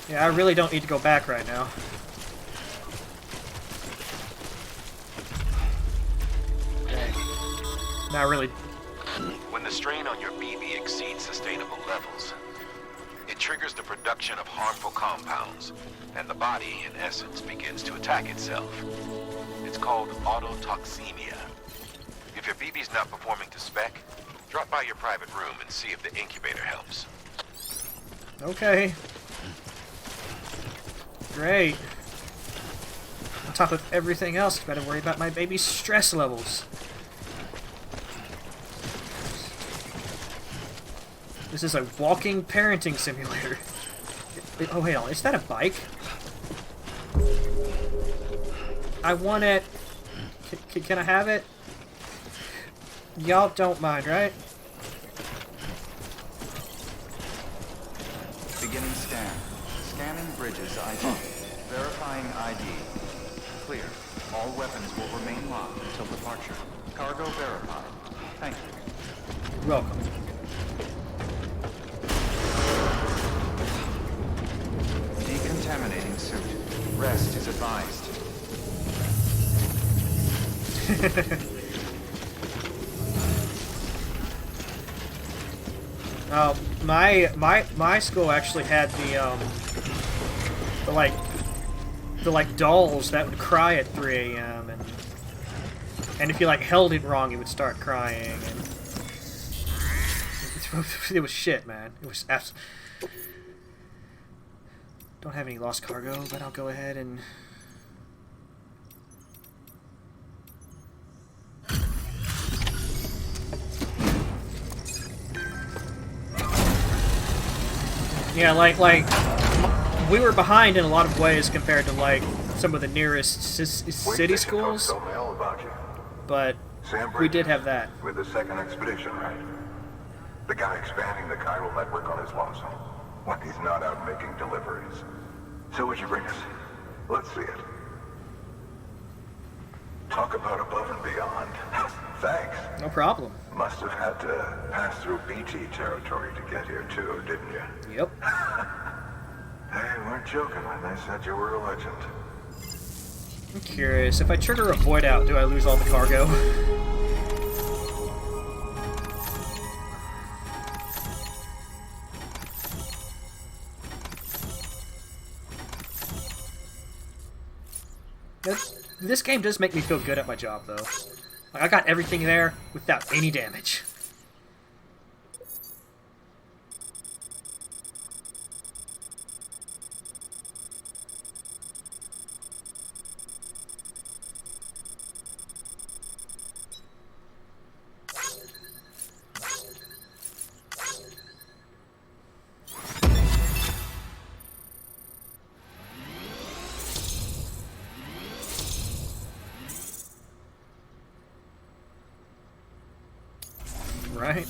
Yeah, I really don't need to go back right now. Okay. Not really. When the strain on your BB exceeds sustainable levels, it triggers the production of harmful compounds, and the body, in essence, begins to attack itself. It's called autotoxemia. If your BB's not performing to spec, drop by your private room and see if the incubator helps. Okay. Great. On top of everything else, gotta worry about my baby's stress levels. This is a walking parenting simulator. Oh, wait on. Is that a bike? I want it. Can I have it? Y'all don't mind, right? Beginning scan. Scanning bridges ID. Verifying ID. Clear. All weapons will remain locked until departure. Cargo verified. Thank you. You're welcome. Decontaminating suit. Rest is advised. My school actually had the like dolls that would cry at 3 a.m. and if you like held it wrong, it would start crying, and it was shit, man. It was Don't have any lost cargo, but I'll go ahead and. Yeah, like we were behind in a lot of ways compared to like some of the nearest city schools, but we did have that. With the second expedition, right? The guy expanding the chiral network on his lonesome. When he's not out making deliveries. So what'd you bring us? Let's see it. Talk about above and beyond. Thanks. No problem. Must have had to pass through BT territory to get here too, didn't you? Yep. They weren't joking when they said you were a legend. I'm curious, if I trigger a void out, do I lose all the cargo? This game does make me feel good at my job, though. Like, I got everything there without any damage. Right?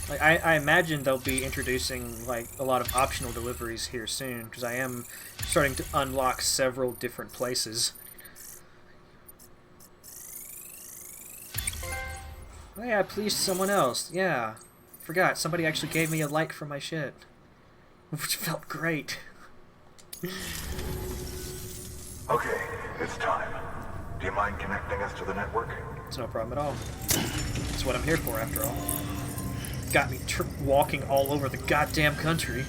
Like, I imagine they'll be introducing, like, a lot of optional deliveries here soon, because I am starting to unlock several different places. Oh yeah, I pleased someone else. Yeah. Forgot, somebody actually gave me a like for my shit. Which felt great. Okay, it's time. Do you mind connecting us to the network? It's no problem at all. That's what I'm here for, after all. Got me walking all over the goddamn country.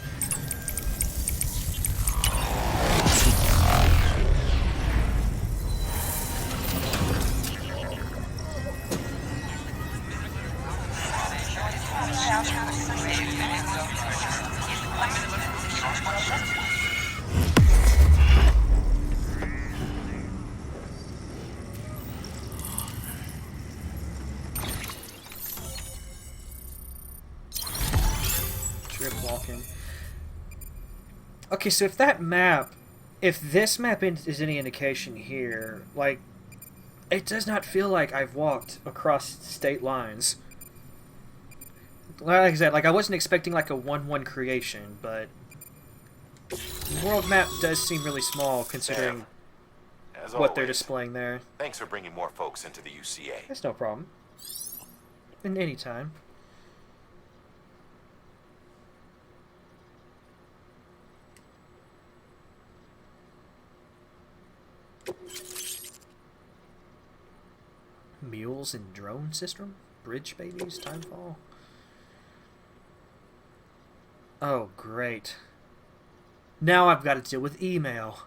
Walking. Okay, so if this map is any indication here, like, it does not feel like I've walked across state lines. Like I said, like, I wasn't expecting like a 1-1 creation, but the world map does seem really small considering what they're displaying there. Thanks for bringing more folks into the UCA. That's no problem. In any time. Mules and drone system? Bridge babies? Timefall? Oh, great. Now I've got to deal with email.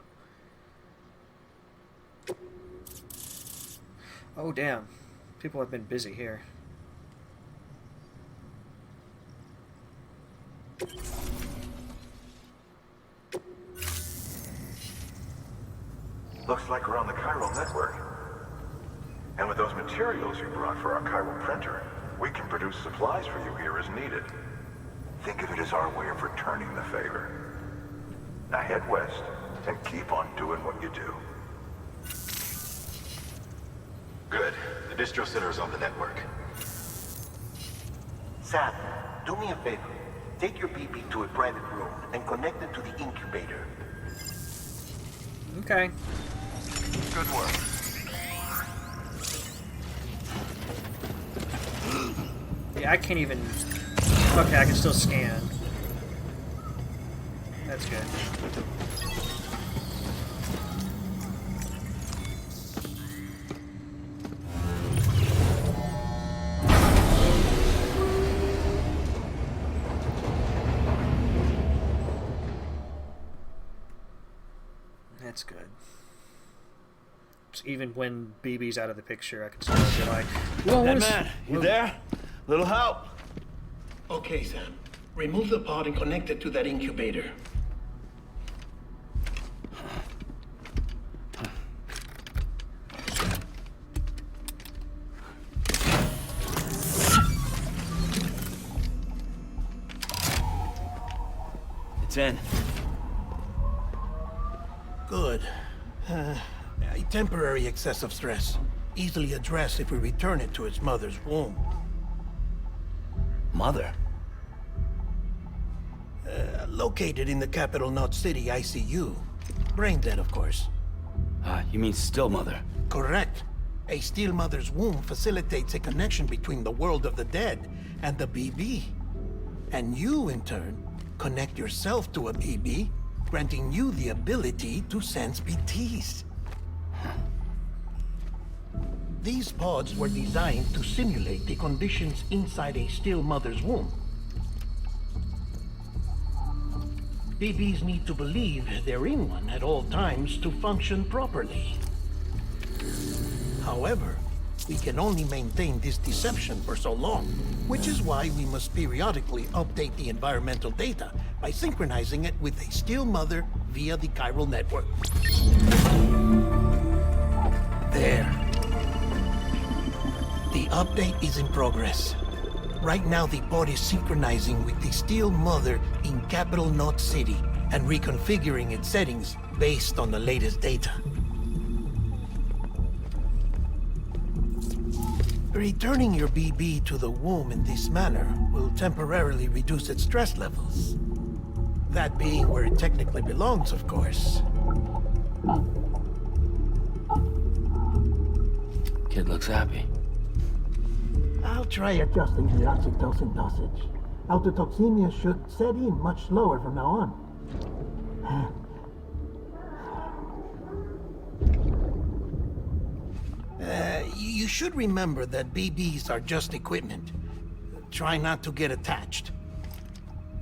Oh, damn. People have been busy here. Looks like we're on the chiral network. And with those materials you brought for our chiral printer, we can produce supplies for you here as needed. Think of it as our way of returning the favor. Now head west and keep on doing what you do. Good. The distro center is on the network. Sam, do me a favor. Take your BB to a private room and connect it to the incubator. Okay. Good work. Yeah, I can't even... Okay, I can still scan. That's good. That's good. So even when BB's out of the picture, I can still be like, "Whoa, Hey what is- man, you there? Little help? Okay, Sam. Remove the pod and connect it to that incubator. It's in. Good. A temporary excessive stress. Easily addressed if we return it to its mother's womb. Mother? Located in the capital Knot City ICU. Brain dead, of course. You mean still mother? Correct. A still mother's womb facilitates a connection between the world of the dead and the BB. And you, in turn, connect yourself to a BB, granting you the ability to sense BTs. These pods were designed to simulate the conditions inside a still mother's womb. BBs need to believe they're in one at all times to function properly. However, we can only maintain this deception for so long, which is why we must periodically update the environmental data by synchronizing it with a still mother via the chiral network. There. The update is in progress. Right now, the pod is synchronizing with the still mother in capital Knot City and reconfiguring its settings based on the latest data. Returning your BB to the womb in this manner will temporarily reduce its stress levels. That being where it technically belongs, of course. Kid looks happy. I'll try adjusting the oxytocin dosage. Autotoxemia should set in much slower from now on. You should remember that BBs are just equipment. Try not to get attached.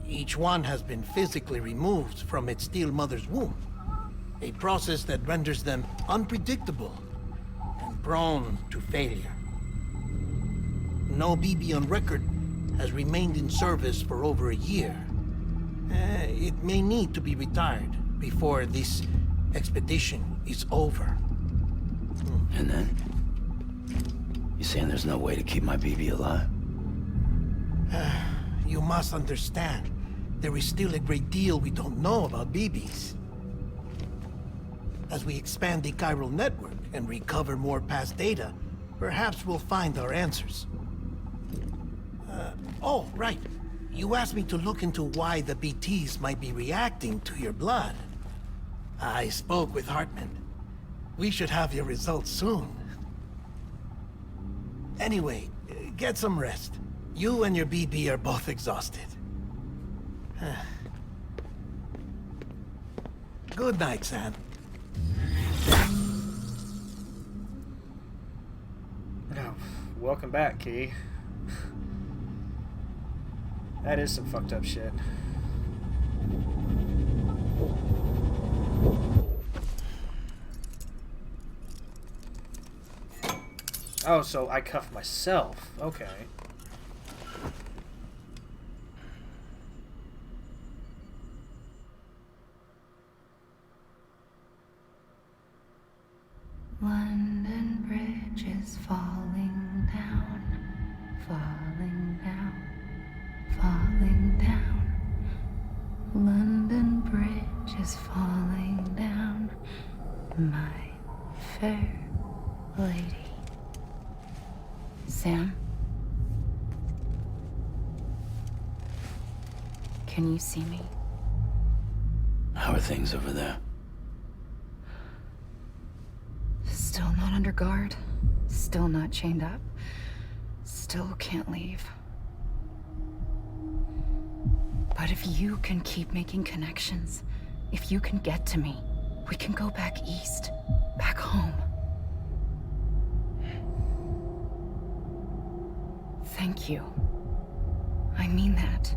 Each one has been physically removed from its still mother's womb. A process that renders them unpredictable and prone to failure. No BB on record has remained in service for over a year. It may need to be retired before this expedition is over. And then? You saying there's no way to keep my BB alive? You must understand, there is still a great deal we don't know about BBs. As we expand the chiral network and recover more past data, perhaps we'll find our answers. Oh, right. You asked me to look into why the BTs might be reacting to your blood. I spoke with Hartman. We should have your results soon. Anyway, Get some rest. You and your BB are both exhausted. Good night, Sam. Oh, welcome back, Key. That is some fucked up shit. Oh, so I cuff myself. Okay. London Bridge is falling down, falling down, falling down. London Bridge is falling down, my fair lady. Sam? Can you see me? How are things over there? Still not under guard. Still not chained up. Still can't leave. But if you can keep making connections, if you can get to me, we can go back east. Back home. Thank you. I mean that.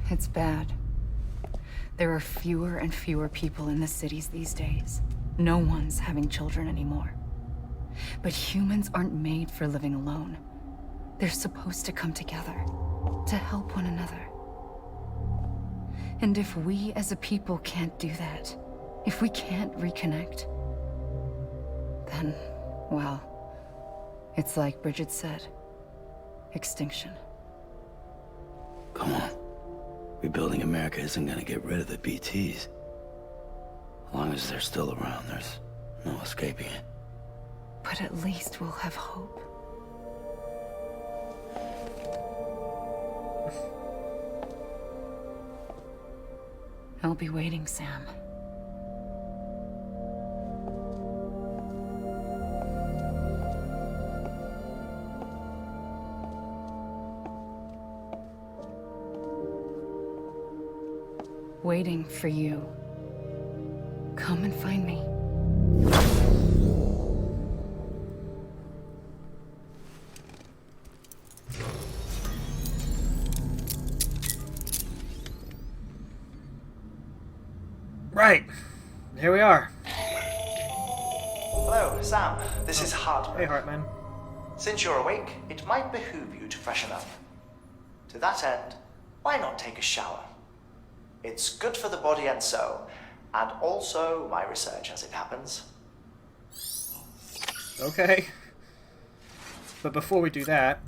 It's bad. There are fewer and fewer people in the cities these days. No one's having children anymore. But humans aren't made for living alone. They're supposed to come together, to help one another. And if we as a people can't do that, if we can't reconnect, then, well, it's like Bridget said, extinction. Come on. Rebuilding America isn't gonna get rid of the BTs. As long as they're still around, there's no escaping it. But at least we'll have hope. I'll be waiting, Sam. Waiting for you. Come and find me. Right. Here we are. Hello, Sam. This is Hartman. Hey, Hartman. Since you're awake, it might behoove you to freshen up. To that end, why not take a shower? It's good for the body and soul, and also my research as it happens. Okay. But before we do that...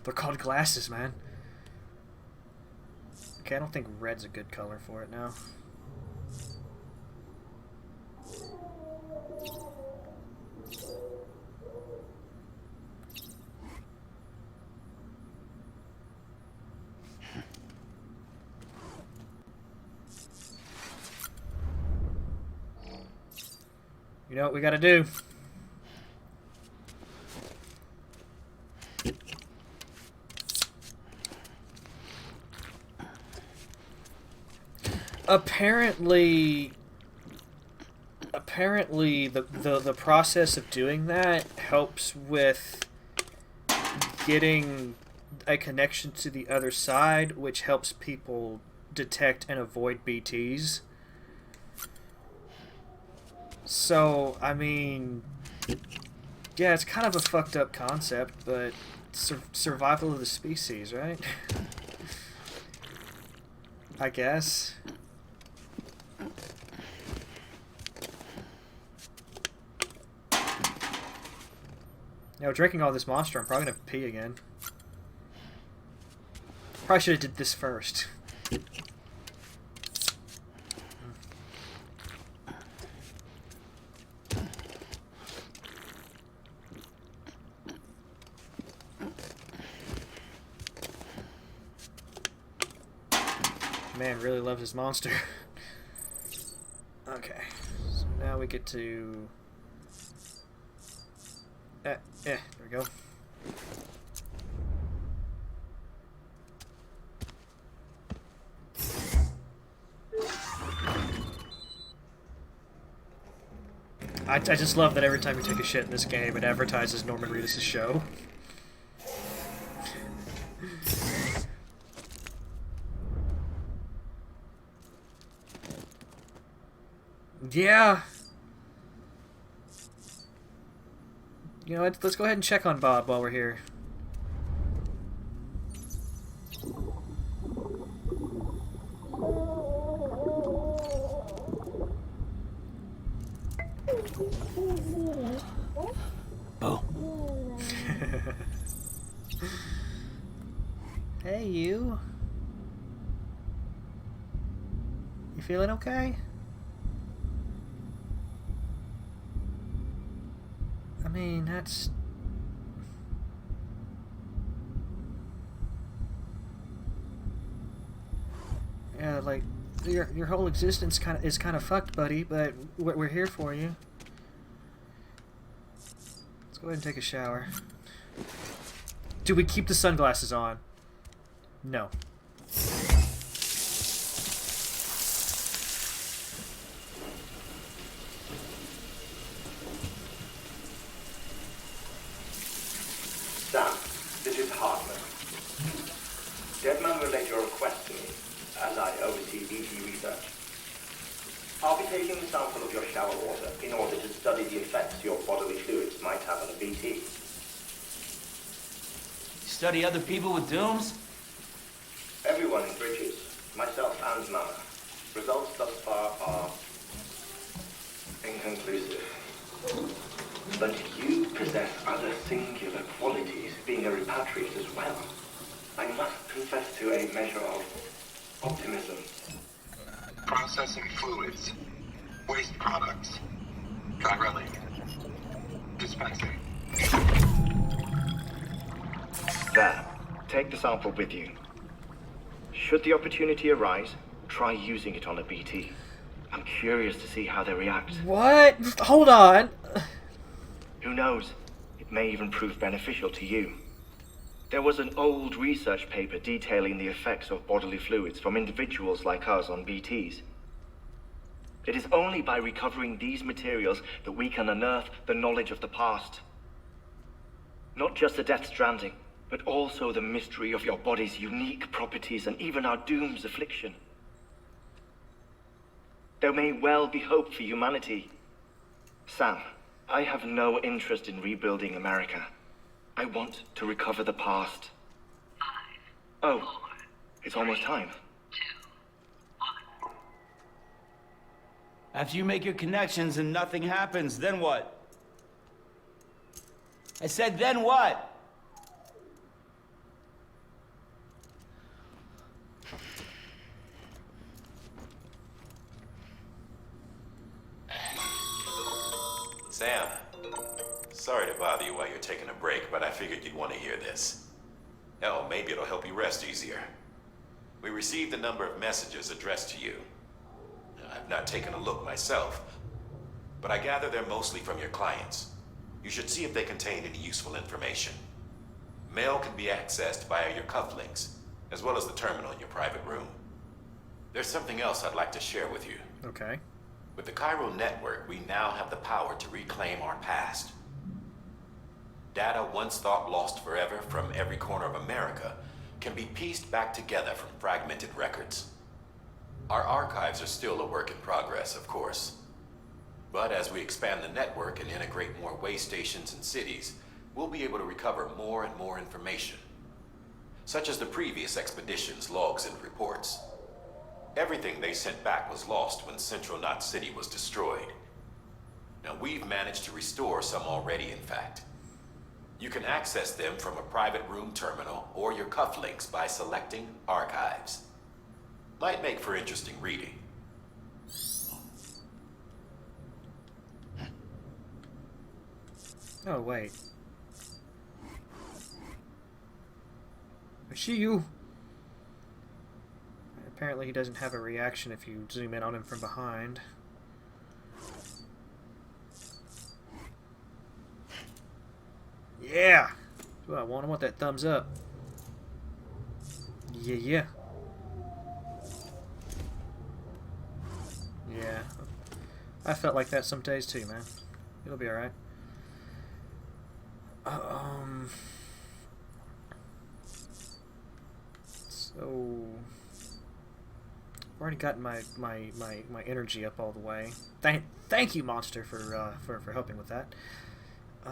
They're called glasses, man. Okay, I don't think red's a good color for it now. You know what we gotta do? Apparently the process of doing that helps with getting a connection to the other side, which helps people detect and avoid BTs. So, I mean, Yeah, it's kind of a fucked up concept, but survival of the species, right? I guess. You know, drinking all this Monster, I'm probably gonna pee again. Probably should have did this first. Man really loves his Monster. Okay, so now we get to... there we go. I just love that every time you take a shit in this game, it advertises Norman Reedus' show. Yeah. You know what? Let's go ahead and check on Bob while we're here. Bo. Hey, you. You feeling okay? I mean, that's... Yeah, like, your whole existence is kind of fucked, buddy, but we're here for you. Let's go ahead and take a shower. Do we keep the sunglasses on? No. Sam, this is Hartman. Deadman relayed your request to me, as I oversee BT research. I'll be taking a sample of your shower water in order to study the effects your bodily fluids might have on a BT. Study other people with dooms? Everyone in Bridges, myself and Mama. Results thus far are inconclusive. But you possess other singular qualities, being a repatriate as well. I must confess to a measure of optimism. Processing fluids. Waste products. Dry dispensing. There. Take the sample with you. Should the opportunity arise, try using it on a BT. I'm curious to see how they react. What? Hold on. Who knows? It may even prove beneficial to you. There was an old research paper detailing the effects of bodily fluids from individuals like us on BTs. It is only by recovering these materials that we can unearth the knowledge of the past. Not just the Death Stranding, but also the mystery of your body's unique properties and even our doom's affliction. There may well be hope for humanity. Sam, I have no interest in rebuilding America. I want to recover the past. 5, Oh, 4, it's almost time. 2, 1. After you make your connections and nothing happens, then what? I said, then what? Sam, sorry to bother you while you're taking a break, but I figured you'd want to hear this. Hell, maybe it'll help you rest easier. We received a number of messages addressed to you. I've not taken a look myself, but I gather they're mostly from your clients. You should see if they contain any useful information. Mail can be accessed via your cufflinks, as well as the terminal in your private room. There's something else I'd like to share with you. Okay. With the Cairo network, we now have the power to reclaim our past. Data once thought lost forever from every corner of America can be pieced back together from fragmented records. Our archives are still a work in progress, of course. But as we expand the network and integrate more way stations and cities, we'll be able to recover more and more information, such as the previous expedition's logs and reports. Everything they sent back was lost when Central Knot City was destroyed. Now we've managed to restore some already, in fact. You can access them from a private room terminal or your cufflinks by selecting Archives. Might make for interesting reading. Oh, wait. I see you. Apparently he doesn't have a reaction if you zoom in on him from behind. Yeah! That's what I want. I want that thumbs up. Yeah, yeah. Yeah. I felt like that some days too, man. It'll be alright. So... I've already gotten my energy up all the way. Thank you, Monster, for helping with that. I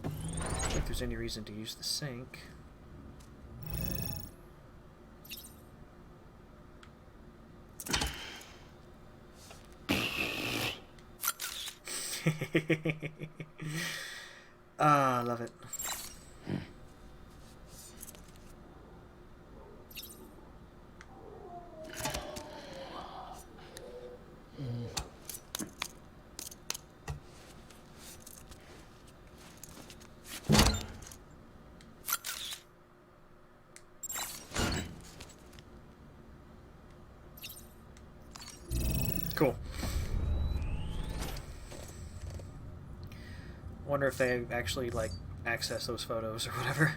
don't think there's any reason to use the sink. Ah, I love it. Cool. Wonder if they actually, like, access those photos or whatever.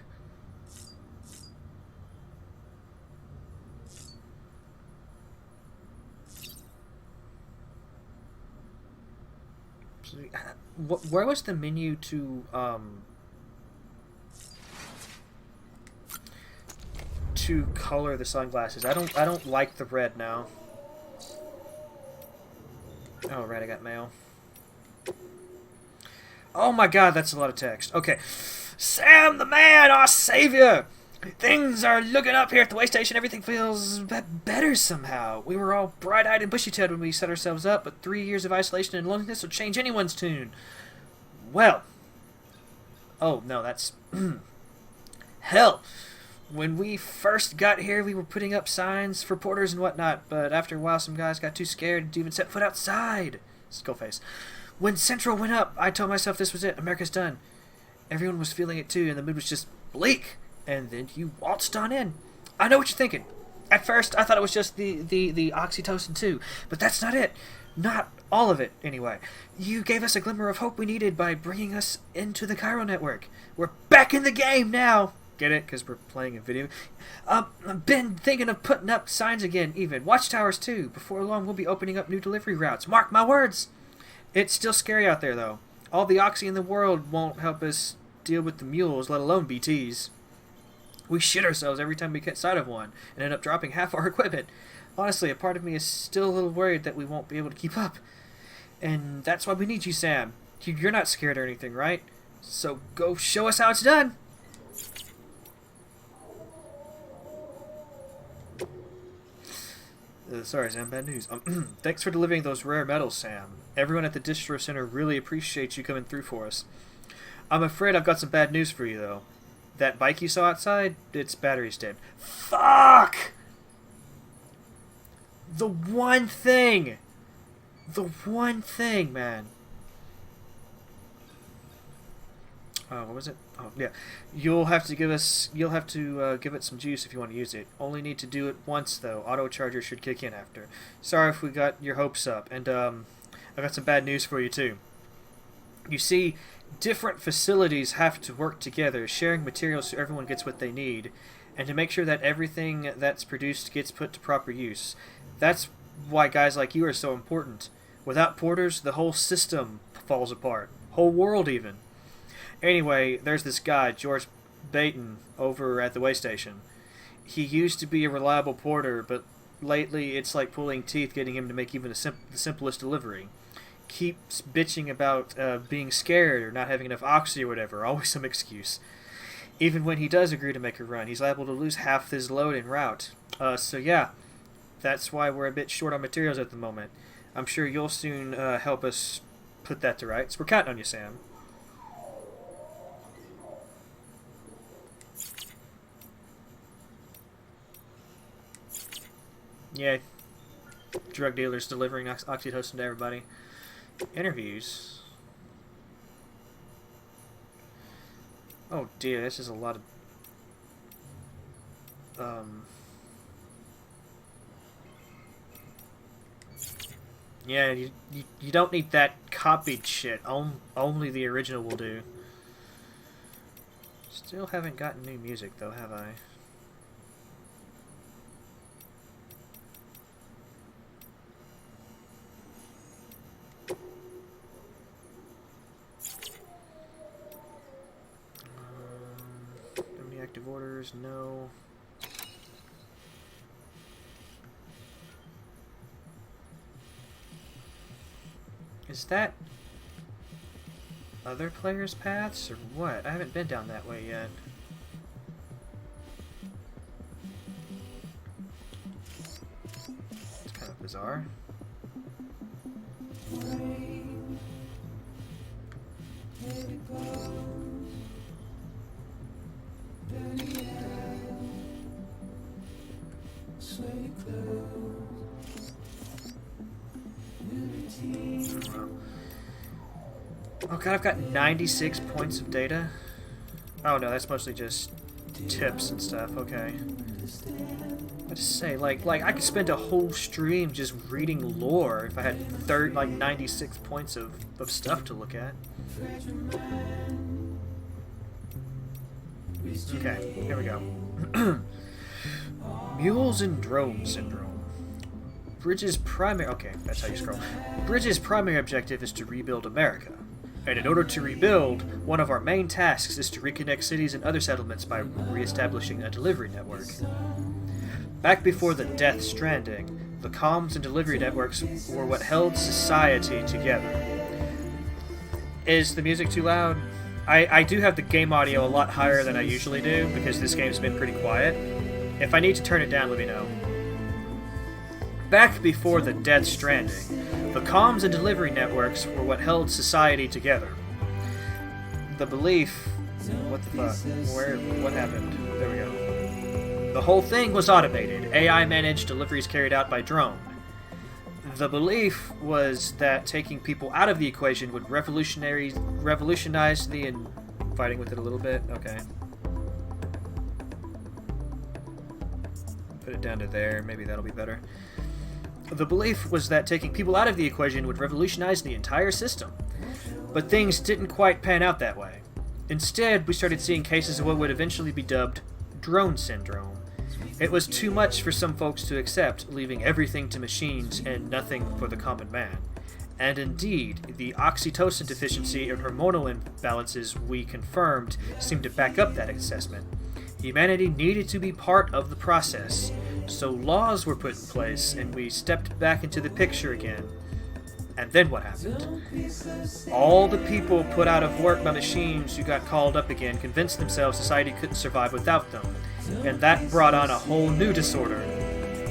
Where was the menu to color the sunglasses? I don't like the red now. Oh, right, I got mail. Oh my god, that's a lot of text. Okay. Sam the man, our savior! Things are looking up here at the way station. Everything feels better somehow. We were all bright-eyed and bushy-tailed when we set ourselves up, but 3 years of isolation and loneliness will change anyone's tune. Well. Oh, no, that's... Hell. When we first got here, we were putting up signs for porters and whatnot, but after a while, some guys got too scared to even set foot outside. Skullface. When Central went up, I told myself this was it. America's done. Everyone was feeling it too, and the mood was just bleak. And then you waltzed on in. I know what you're thinking. At first, I thought it was just the oxytocin too, but that's not it. Not all of it, anyway. You gave us a glimmer of hope we needed by bringing us into the Cairo network. We're back in the game now. Get it? Because we're playing a video. I've been thinking of putting up signs again, even. Watchtowers, too. Before long, we'll be opening up new delivery routes. Mark my words! It's still scary out there, though. All the oxy in the world won't help us deal with the mules, let alone BTs. We shit ourselves every time we get sight of one, and end up dropping half our equipment. Honestly, a part of me is still a little worried that we won't be able to keep up. And that's why we need you, Sam. You're not scared or anything, right? So go show us how it's done! Sorry, Sam, bad news. Thanks for delivering those rare metals, Sam. Everyone at the Distro Center really appreciates you coming through for us. I'm afraid I've got some bad news for you, though. That bike you saw outside, its battery's dead. Fuck! The one thing! The one thing, man. What was it? Oh, yeah. You'll have to give it some juice if you want to use it. Only need to do it once, though. Auto charger should kick in after. Sorry if we got your hopes up. And, I got some bad news for you, too. You see, different facilities have to work together, sharing materials so everyone gets what they need, and to make sure that everything that's produced gets put to proper use. That's why guys like you are so important. Without porters, the whole system falls apart. Whole world, even. Anyway, there's this guy, George Baton, over at the way station. He used to be a reliable porter, but lately it's like pulling teeth getting him to make even the simplest delivery. Keeps bitching about being scared or not having enough oxy or whatever. Always some excuse. Even when he does agree to make a run, he's liable to lose half his load en route. So yeah, that's why we're a bit short on materials at the moment. I'm sure you'll soon help us put that to rights. We're counting on you, Sam. Yeah, drug dealers delivering oxytocin to everybody. Interviews. Oh dear, this is a lot of... Yeah, you don't need that copied shit. Only the original will do. Still haven't gotten new music though, have I? Any active orders? No. Is that other players' paths or what? I haven't been down that way yet. It's kind of bizarre. Oh god, I've got 96 points of data. Oh no, that's mostly just tips and stuff. Okay. I just say, like I could spend a whole stream just reading lore if I had 96 points of stuff to look at. Okay, here we go. Mules and drone syndrome. Bridge's primary... Okay, that's how you scroll. Bridge's primary objective is to rebuild America. And in order to rebuild, one of our main tasks is to reconnect cities and other settlements by re-establishing a delivery network. Back before the Death Stranding, the comms and delivery networks were what held society together. Is the music too loud? I do have the game audio a lot higher than I usually do, because this game's been pretty quiet. If I need to turn it down, let me know. Back before the Death Stranding, the comms and delivery networks were what held society together. The belief... What the fuck? What happened? There we go. The whole thing was automated. AI managed, deliveries carried out by drone. The belief was that taking people out of the equation would revolutionize the... Fighting with it a little bit? Okay. Put it down to there. Maybe that'll be better. The belief was that taking people out of the equation would revolutionize the entire system. But things didn't quite pan out that way. Instead, we started seeing cases of what would eventually be dubbed drone syndrome. It was too much for some folks to accept, leaving everything to machines and nothing for the common man. And indeed, the oxytocin deficiency and hormonal imbalances we confirmed seemed to back up that assessment. Humanity needed to be part of the process, so laws were put in place and we stepped back into the picture again. And then what happened? All the people put out of work by machines who got called up again convinced themselves society couldn't survive without them. And that brought on a whole new disorder.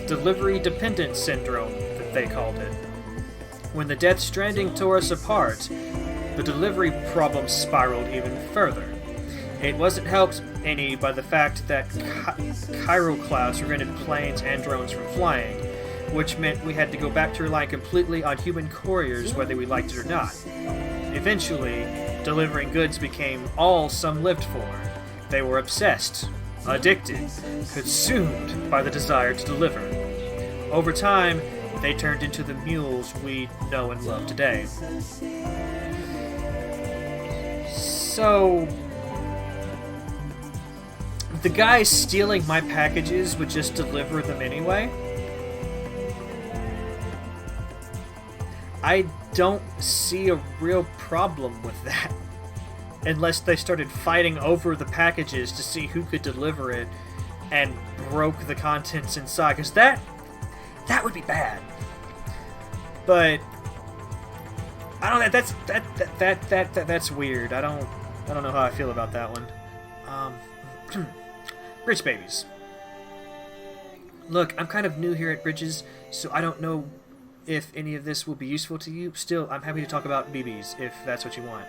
Delivery dependence syndrome, that they called it. When the Death Stranding tore us apart, the delivery problem spiraled even further. It wasn't helped any by the fact that chiral clouds prevented planes and drones from flying, which meant we had to go back to rely completely on human couriers whether we liked it or not. Eventually, delivering goods became all some lived for. They were obsessed, addicted, consumed by the desire to deliver. Over time, they turned into the mules we know and love today. So... the guy stealing my packages would just deliver them anyway? I don't see a real problem with that. Unless they started fighting over the packages to see who could deliver it and broke the contents inside. Because That would be bad. But I don't. That's weird. I don't know how I feel about that one. Bridge babies. Look, I'm kind of new here at Bridges, so I don't know if any of this will be useful to you. Still, I'm happy to talk about BBs, if that's what you want.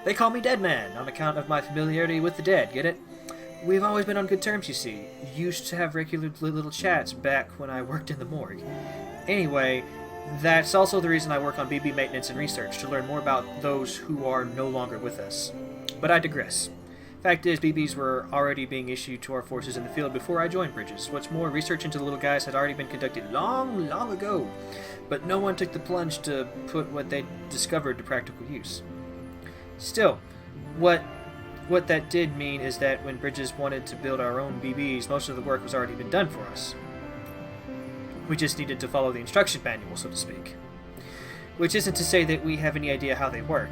They call me Dead Man, on account of my familiarity with the dead, get it? We've always been on good terms, you see. Used to have regular little chats back when I worked in the morgue. Anyway, that's also the reason I work on BB maintenance and research, to learn more about those who are no longer with us. But I digress. Fact is, BBs were already being issued to our forces in the field before I joined Bridges. What's more, research into the little guys had already been conducted long, long ago, but no one took the plunge to put what they discovered to practical use. Still, what that did mean is that when Bridges wanted to build our own BBs, most of the work was already been done for us. We just needed to follow the instruction manual, so to speak. Which isn't to say that we have any idea how they work.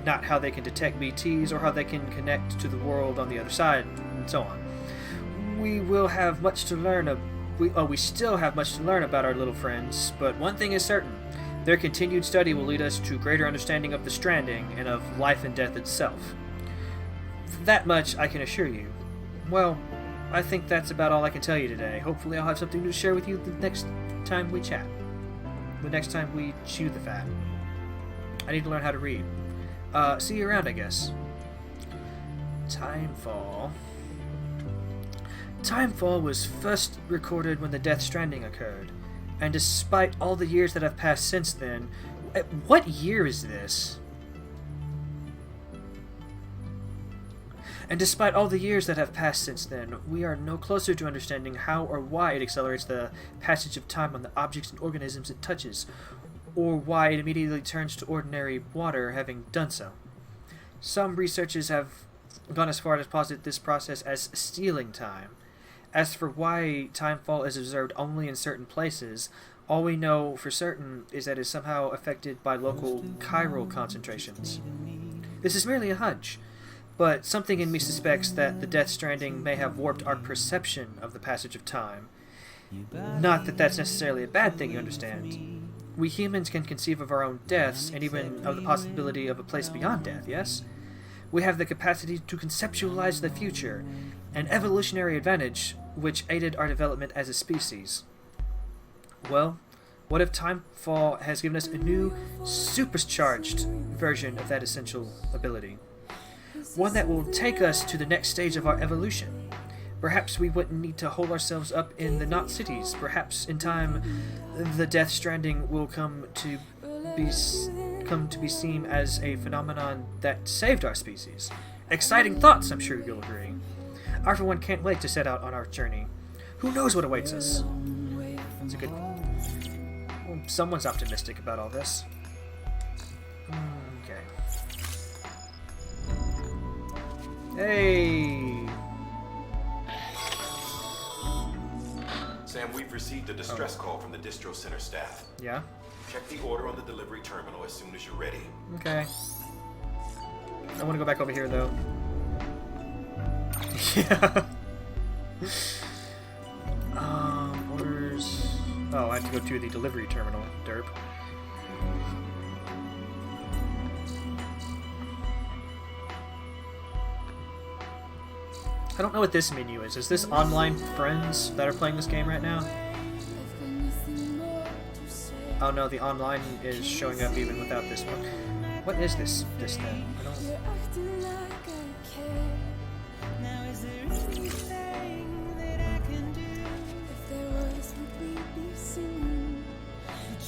Not how they can detect BTs or how they can connect to the world on the other side, and so on. We will have much to learn. We still have much to learn about our little friends, but one thing is certain: their continued study will lead us to greater understanding of the Stranding and of life and death itself. That much I can assure you. Well, I think that's about all I can tell you today. Hopefully, I'll have something to share with you the next time we chat. The next time we chew the fat. I need to learn how to read. See you around, I guess. Timefall. Timefall was first recorded when the Death Stranding occurred, and despite all the years that have passed since then... What year is this? And despite all the years that have passed since then, we are no closer to understanding how or why it accelerates the passage of time on the objects and organisms it touches, or why it immediately turns to ordinary water having done so. Some researchers have gone as far as to posit this process as stealing time. As for why timefall is observed only in certain places, all we know for certain is that it is somehow affected by local chiral concentrations. This is merely a hunch, but something in me suspects that the Death Stranding may have warped our perception of the passage of time. Not that that's necessarily a bad thing, you understand. We humans can conceive of our own deaths, and even of the possibility of a place beyond death, yes? We have the capacity to conceptualize the future, an evolutionary advantage which aided our development as a species. Well, what if timefall has given us a new, supercharged version of that essential ability? One that will take us to the next stage of our evolution. Perhaps we wouldn't need to hold ourselves up in the not cities. Perhaps in time, the Death Stranding will come to be seen as a phenomenon that saved our species. Exciting thoughts, I'm sure you'll agree. I, for one, can't wait to set out on our journey. Who knows what awaits us? It's a good... Well, someone's optimistic about all this. Okay. Hey! Sam, we've received a distress call from the distro center staff. Yeah? Check the order on the delivery terminal as soon as you're ready. Okay. I want to go back over here, though. Yeah. Orders... Oh, I have to go to the delivery terminal. Derp. I don't know what this menu is. Is this online friends that are playing this game right now? Oh no, the online is showing up even without this one. What is this thing? I don't...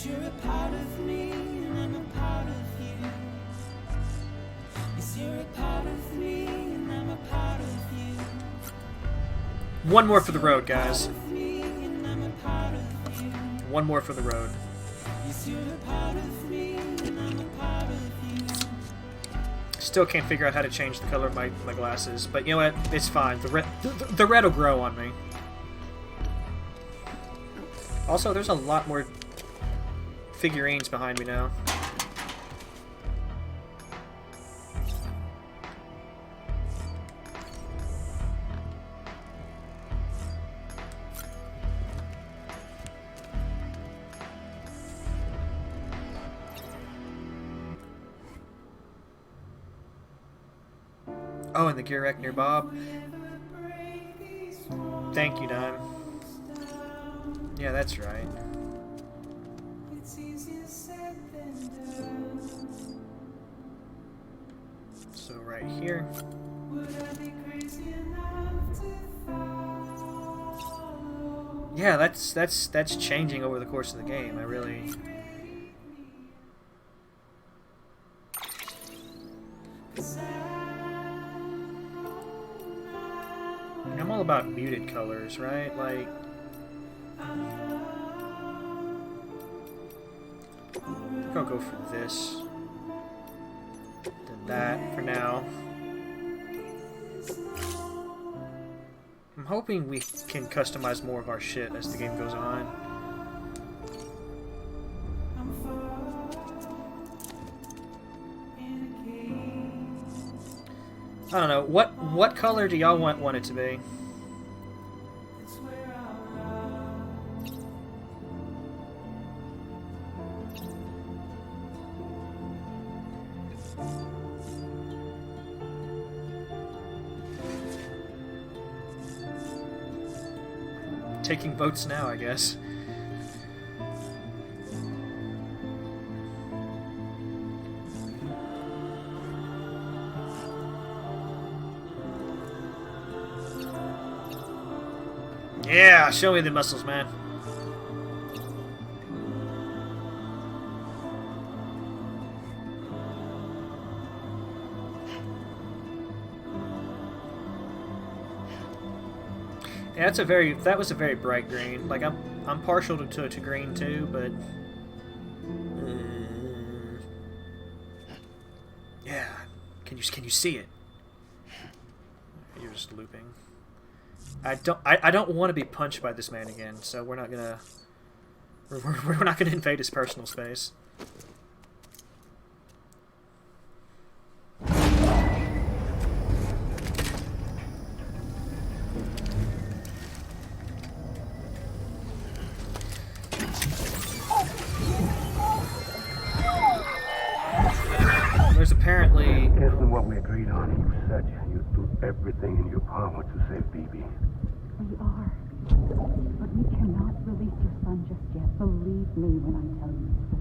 You're a part of me, and I'm a part of you. Yes, you're a part of me, and I'm a part of you. One more for the road, guys. One more for the road. Still can't figure out how to change the color of my glasses, but you know what? It's fine. The red will grow on me. Also, there's a lot more figurines behind me now. Oh, and the Gurek near Bob. Thank you, Dime. Yeah, that's right. So right here. Yeah, that's changing over the course of the game. I really. I'm all about muted colors, right? Like. I think I'll go for this. Then that for now. I'm hoping we can customize more of our shit as the game goes on. I don't know. What color do y'all want it to be? Taking votes now, I guess. Yeah, show me the muscles, man. Yeah, that was a very bright green. Like I'm partial to green too, but yeah. Can you see it? You're just looping. I don't want to be punched by this man again, so we're not gonna invade his personal space. There's apparently. Isn't what we agreed on. You said you'd do everything in your power to save BB. We are. But we cannot release your son just yet. Believe me when I tell you it's the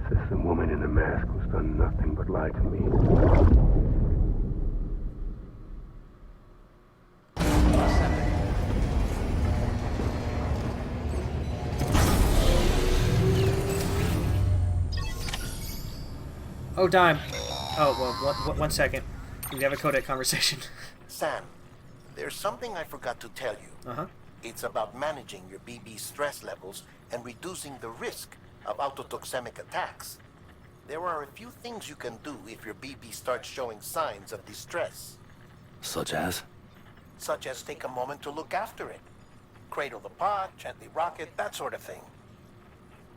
best. Sister woman in the mask who's done nothing but lie to me. Oh, Dime. Oh, well, one second. We have a codec conversation. Sam, there's something I forgot to tell you. Uh-huh. It's about managing your BB stress levels and reducing the risk of autotoxemic attacks. There are a few things you can do if your BB starts showing signs of distress. Such as? Such as take a moment to look after it. Cradle the pod, gently rock it, that sort of thing.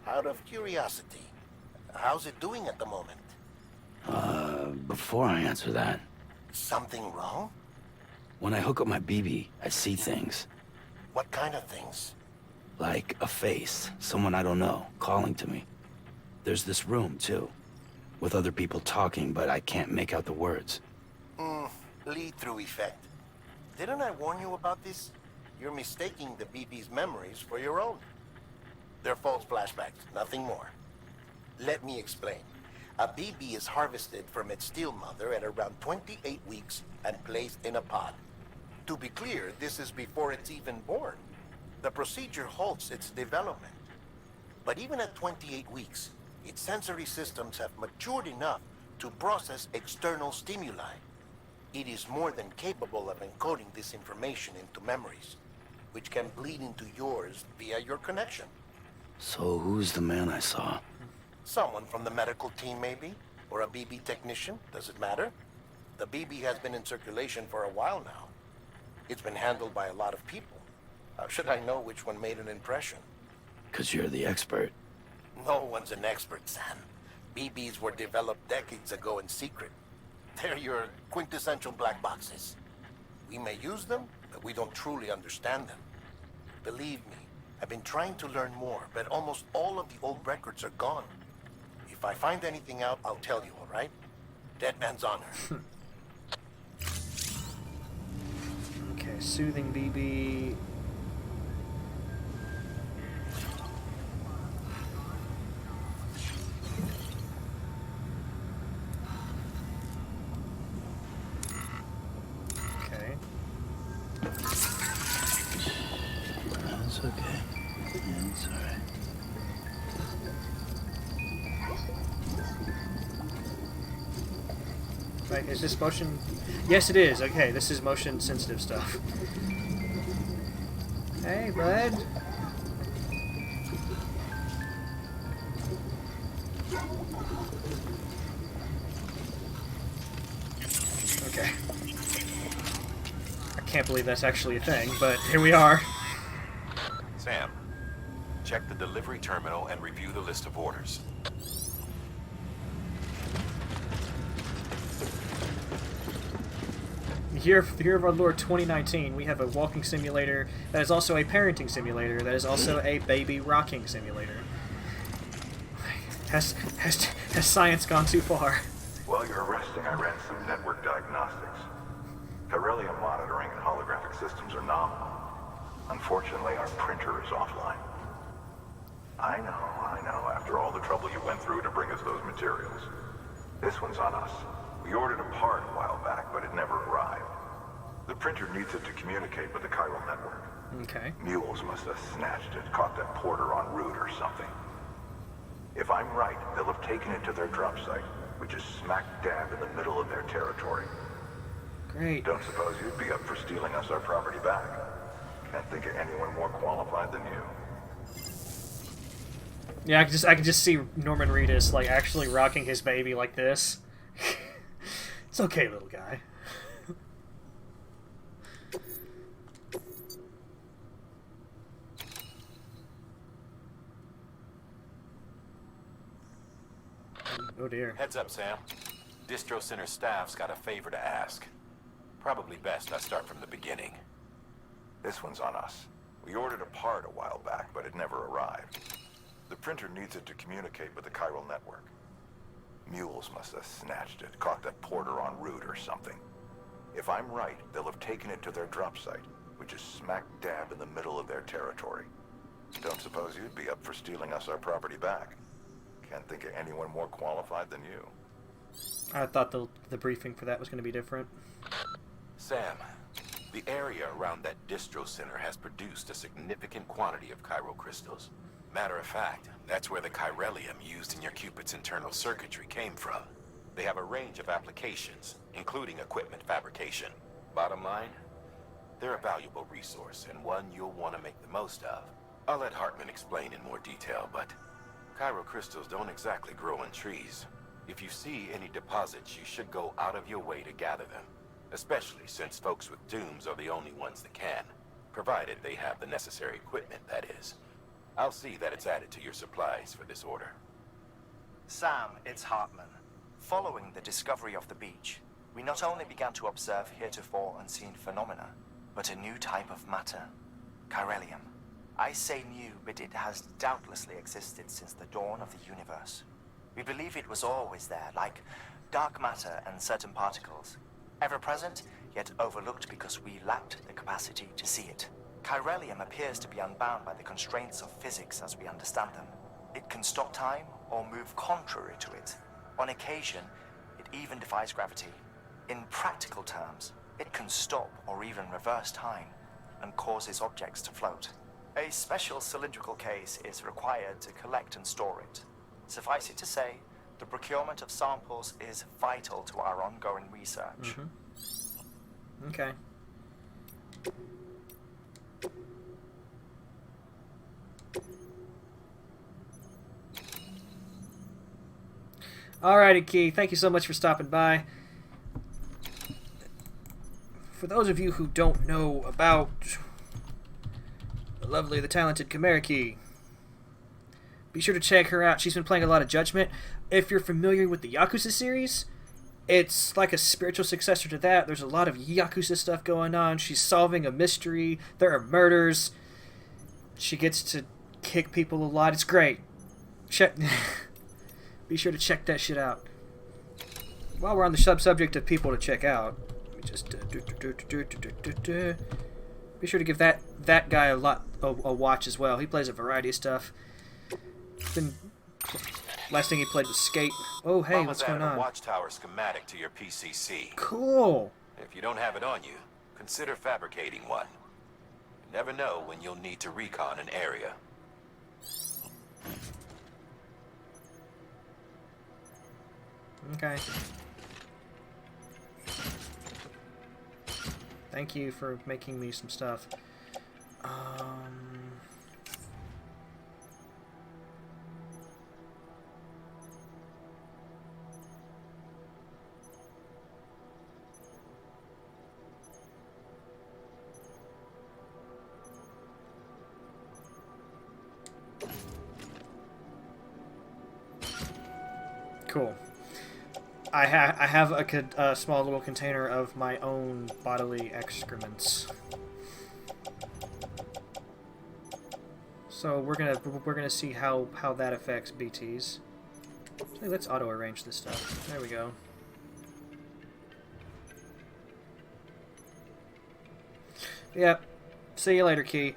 Out of curiosity, how's it doing at the moment? Before I answer that... Something wrong? When I hook up my BB, I see things. What kind of things? Like a face, someone I don't know, calling to me. There's this room, too, with other people talking, but I can't make out the words. Lead-through effect. Didn't I warn you about this? You're mistaking the BB's memories for your own. They're false flashbacks, nothing more. Let me explain. A BB is harvested from its steel mother at around 28 weeks and placed in a pod. To be clear, this is before it's even born. The procedure halts its development. But even at 28 weeks, its sensory systems have matured enough to process external stimuli. It is more than capable of encoding this information into memories, which can bleed into yours via your connection. So who's the man I saw? Someone from the medical team, maybe? Or a BB technician? Does it matter? The BB has been in circulation for a while now. It's been handled by a lot of people. How should I know which one made an impression? 'Cause you're the expert. No one's an expert, Sam. BBs were developed decades ago in secret. They're your quintessential black boxes. We may use them, but we don't truly understand them. Believe me, I've been trying to learn more, but almost all of the old records are gone. If I find anything out, I'll tell you, all right? Dead man's honor. Okay, soothing BB. Okay. That's okay. It's alright. Right, is this motion? Yes, it is. Okay, this is motion sensitive stuff. Hey, bud. Okay. I can't believe that's actually a thing, but here we are. Sam, check the delivery terminal and review the list of orders. Year of our Lord 2019, we have a walking simulator that is also a parenting simulator that is also a baby rocking simulator. Has science gone too far? While you're resting, I ran some network diagnostics. Chiralium monitoring and holographic systems are nominal. Unfortunately, our printer is offline. I know, after all the trouble you went through to bring us those materials. This one's on us. We ordered a part a while back, but it never arrived. The printer needs it to communicate with the chiral network. Okay. Mules must have snatched it, caught that porter en route or something. If I'm right, they'll have taken it to their drop site, which is smack dab in the middle of their territory. Great. Don't suppose you'd be up for stealing us our property back? Can't think of anyone more qualified than you. Yeah, I can just see Norman Reedus like actually rocking his baby like this. It's okay, little guy. Oh dear. Heads up, Sam. Distro Center staff's got a favor to ask. Probably best I start from the beginning. This one's on us. We ordered a part a while back, but it never arrived. The printer needs it to communicate with the chiral network. Mules must have snatched it, caught that porter en route or something. If I'm right, they'll have taken it to their drop site, which is smack dab in the middle of their territory. Don't suppose you'd be up for stealing us our property back? Can't think of anyone more qualified than you. I thought the briefing for that was going to be different. Sam, the area around that distro center has produced a significant quantity of chiral crystals. Matter of fact, that's where the chiralium used in your Cupid's internal circuitry came from. They have a range of applications, including equipment fabrication. Bottom line, they're a valuable resource and one you'll want to make the most of. I'll let Hartman explain in more detail, but chiral crystals don't exactly grow on trees. If you see any deposits, you should go out of your way to gather them, especially since folks with dooms are the only ones that can, provided they have the necessary equipment, that is. I'll see that it's added to your supplies for this order. Sam, it's Hartman. Following the discovery of the beach, we not only began to observe heretofore unseen phenomena, but a new type of matter, chiralium. I say new, but it has doubtlessly existed since the dawn of the universe. We believe it was always there, like dark matter and certain particles. Ever present, yet overlooked because we lacked the capacity to see it. Chiralium appears to be unbound by the constraints of physics as we understand them. It can stop time or move contrary to it. On occasion, it even defies gravity. In practical terms, it can stop or even reverse time and causes objects to float. A special cylindrical case is required to collect and store it. Suffice it to say, the procurement of samples is vital to our ongoing research. Okay. Alrighty, Key. Thank you so much for stopping by. For those of you who don't know about the lovely, the talented Chimera Key, be sure to check her out. She's been playing a lot of Judgment. If you're familiar with the Yakuza series, it's like a spiritual successor to that. There's a lot of Yakuza stuff going on. She's solving a mystery. There are murders. She gets to kick people a lot. It's great. Check. Be sure to check that shit out. while we're on the subject of people to check out, let me just be sure to give that guy a watch as well. He plays a variety of stuff. Last thing he played was Skate. Oh, hey, what's going on? A watchtower schematic to your PCC. Cool. If you don't have it on you, consider fabricating one. You never know when you'll need to recon an area. Okay. Thank you for making me some stuff. Cool. I have a small little container of my own bodily excrements. So we're gonna see how that affects BTs. So let's auto arrange this stuff. There we go. Yep. See you later, Key.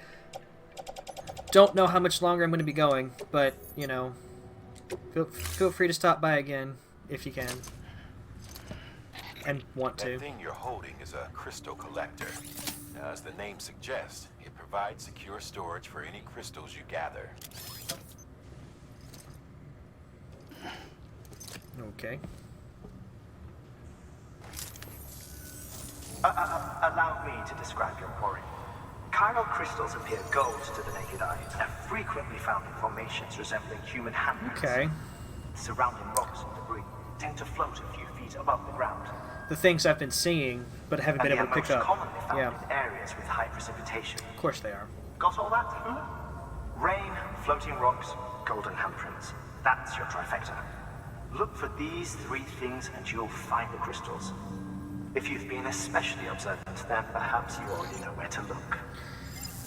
Don't know how much longer I'm going to be going, but you know, feel free to stop by again if you can. And want to. That thing you're holding is a crystal collector. Now, as the name suggests, it provides secure storage for any crystals you gather. Okay. Allow me to describe your quarry. Chiral crystals appear gold to the naked eye and are frequently found in formations resembling human handprints. Okay. Surrounding rocks and debris tend to float a few feet above the ground. The things I've been seeing, but haven't been able to pick up. Commonly found Yeah. in areas with high precipitation. Of course they are. Got all that? Rain, floating rocks, golden handprints. That's your trifecta. Look for these three things and you'll find the crystals. If you've been especially observant, then perhaps you already know where to look.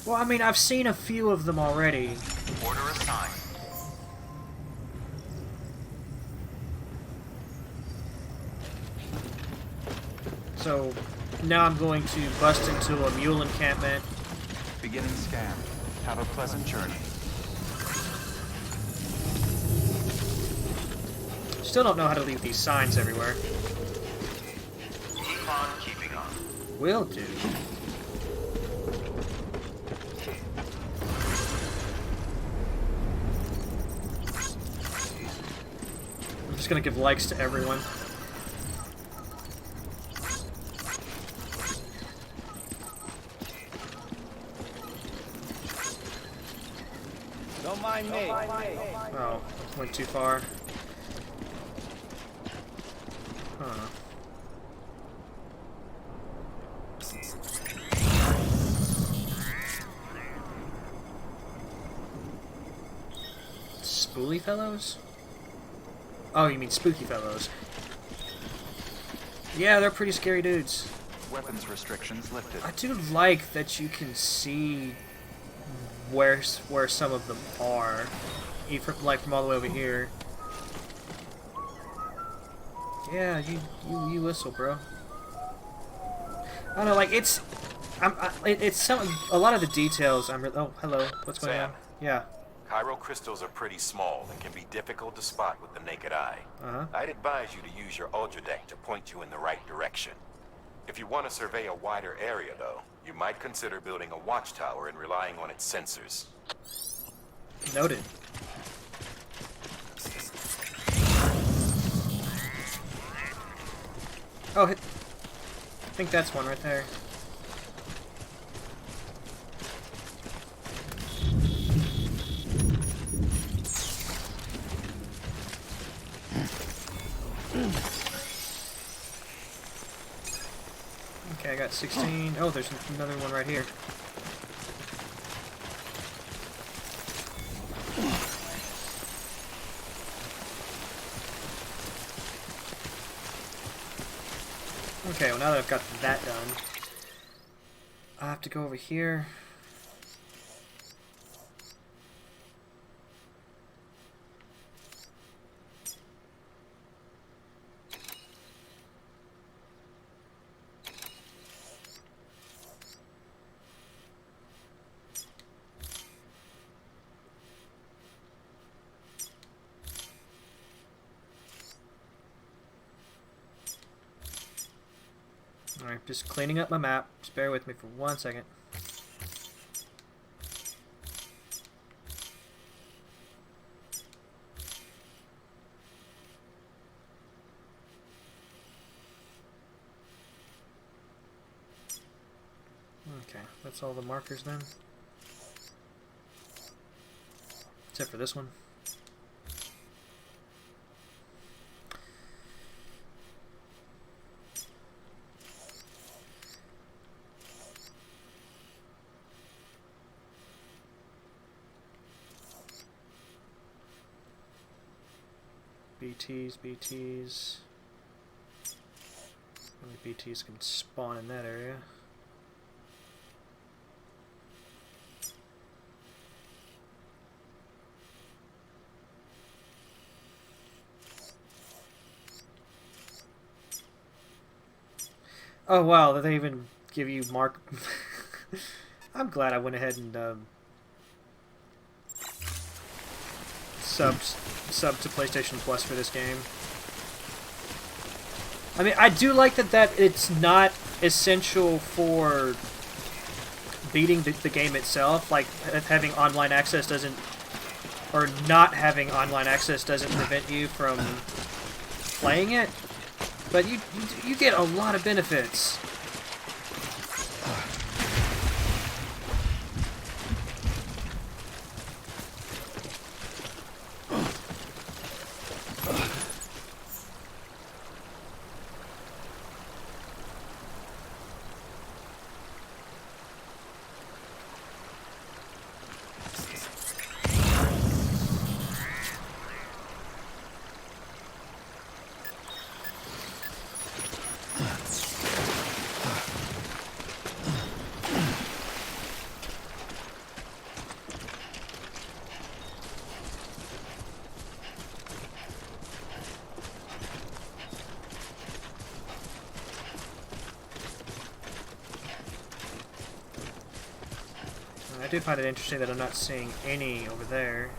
Well, I mean, I've seen a few of them already. Order assigned. So now I'm going to bust into a mule encampment. Beginning scan. Have a pleasant journey. Still don't know how to leave these signs everywhere. Keep on keeping on. Will do. I'm just gonna give likes to everyone. Don't mind me. Oh, went too far. Huh. Spoolie fellows? Oh, you mean spooky fellows. Yeah, they're pretty scary dudes. Weapons restrictions lifted. I do like that you can see where some of them are, even like from all the way over here. Yeah, you whistle, bro. I don't know, like it's a lot of the details. Oh, hello, what's going on? Yeah. Chiral crystals are pretty small and can be difficult to spot with the naked eye. I'd advise you to use your ultra deck to point you in the right direction. If you want to survey a wider area, though, you might consider building a watchtower and relying on its sensors. Noted. Oh, I think that's one right there. Okay, I got 16. Oh, there's another one right here. Okay, well now that I've got that done, I have to go over here. there. Just cleaning up my map. Just bear with me for 1 second. Okay, that's all the markers then. Except for this one. BTs. How many BTs can spawn in that area? Oh wow, they even give you mark. I'm glad I went ahead and sub to PlayStation Plus for this game. I mean, I do like that it's not essential for beating the game itself. Like, having online access doesn't, or not having online access doesn't prevent you from playing it. But you get a lot of benefits. I do find it interesting that I'm not seeing any over there.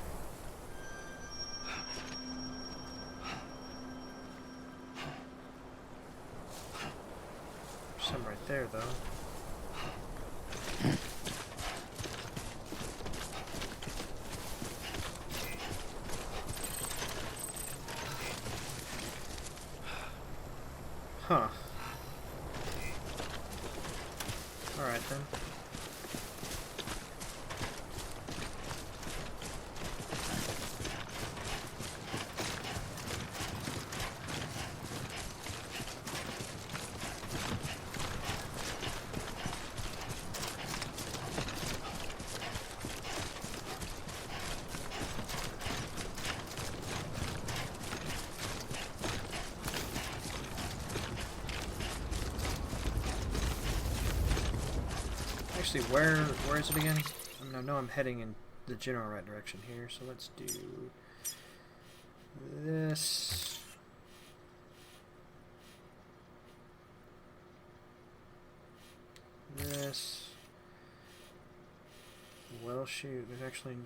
There's some right there, though. Huh. Alright then. Actually, where is it again? I know I'm heading in the general right direction here, so let's do this. This. Well, shoot, there's actually,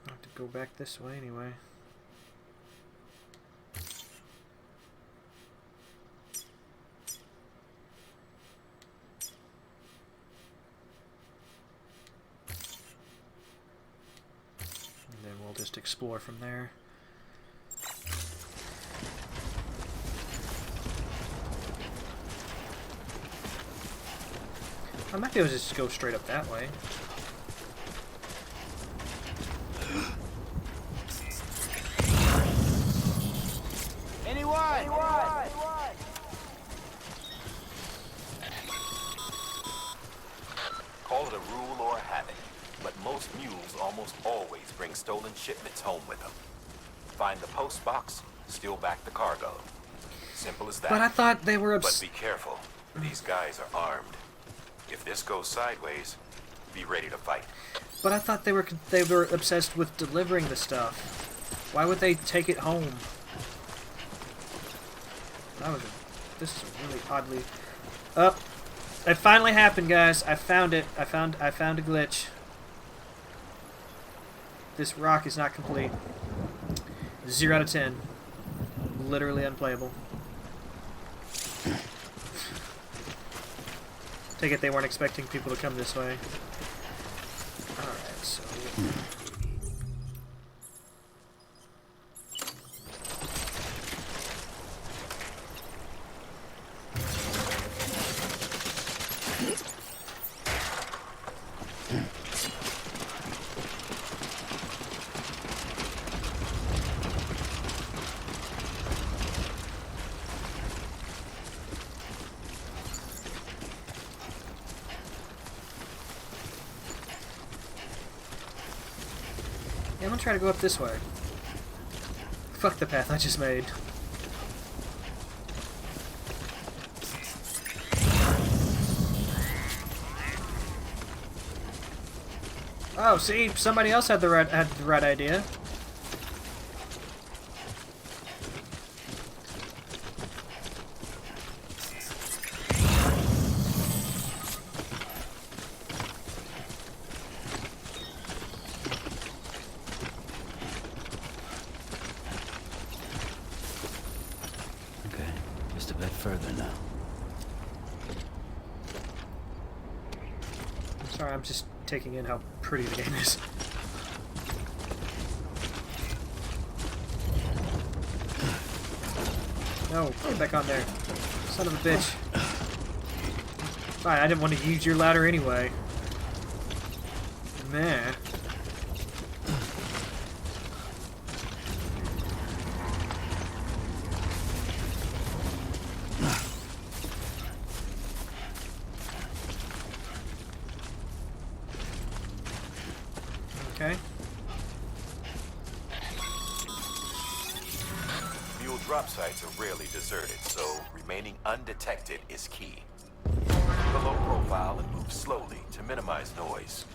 I have to go back this way anyway. Just explore from there. I might be able to just go straight up that way. Anyone? Call it a rule or a habit, but most mules almost always bring stolen shipments home with them. Find the post box, steal back the cargo. Simple as that. But I thought they were But be careful. These guys are armed. If this goes sideways, be ready to fight. But I thought they were obsessed with delivering the stuff. Why would they take it home? This is a really oddly. Oh, it finally happened, guys. I found it. I found a glitch. This rock is not complete. 0 out of 10. Literally unplayable. Take it they weren't expecting people to come this way. Alright, so... I'm gonna try to go up this way. Fuck the path I just made. Oh, see, somebody else had the right idea. Okay, just a bit further now. Sorry, I'm just taking in how pretty the game is. No, get back on there. Son of a bitch. Fine, I didn't want to use your ladder anyway. Man. Okay. Mule drop sites are rarely deserted, so remaining undetected is key. Keep a low profile and move slowly to minimize noise.